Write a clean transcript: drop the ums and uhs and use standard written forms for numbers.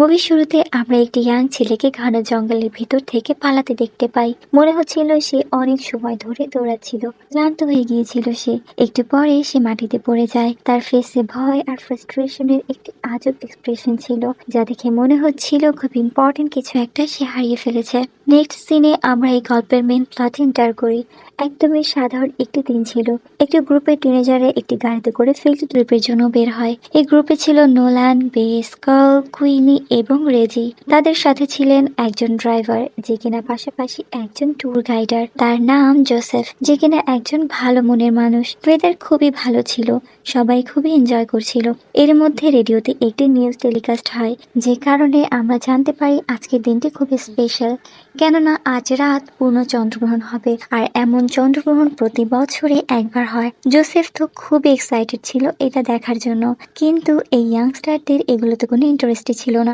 মুভির শুরুতে আমরা একটি ইয়াং ছেলেকে ঘন জঙ্গলের ভিতর থেকে পালাতে দেখতে পাই। মনে হচ্ছিল সে অনেক সময় ধরে দৌড়াচ্ছিল, ক্লান্ত হয়ে গিয়েছিল সে। একটু পরে সে মাটিতে পড়ে যায়। তার ফেসে ভয় আর ফ্রাস্ট্রেশনের একটি আজব এক্সপ্রেশন ছিল, যা দেখে মনে হচ্ছিল খুব ইম্পর্টেন্ট কিছু একটা সে হারিয়ে ফেলেছে। নেক্সট সিনে আমরা এই গল্পের মেন প্লট এন্টার করি। একদমই সাধারণ একটি দিন ছিল। একটি গ্রুপের টিনেজারে একটি গাড়িতে করে ফিল্ড ট্রিপের জন্য বের হয়। এই গ্রুপে ছিল নোলান, বেস, কার্ল, কুইনি এবং রেজি। তাদের সাথে ছিলেন একজন ড্রাইভার, যে কিনা পাশাপাশি একজন ট্যুর গাইডার। তার নাম জোসেফ, যে কিনা একজন ভালো মনের মানুষ। ওয়েদার খুবই ভালো ছিল, সবাই খুবই এনজয় করছিল। এর মধ্যে রেডিওতে একটি নিউজ টেলিকাস্ট হয়, যে কারণে আমরা জানতে পারি আজকের দিনটি খুবই স্পেশাল, কেননা আজ রাত পূর্ণ চন্দ্রগ্রহণ হবে। আর এমন চন্দ্রগ্রহণ প্রতি বছরে একবার হয়। জোসেফ তো খুব এক্সাইটেড ছিল এটা দেখার জন্য, কিন্তু এই ইয়াংস্টারদের এগুলোতে কোনো ইন্টারেস্টই ছিল না।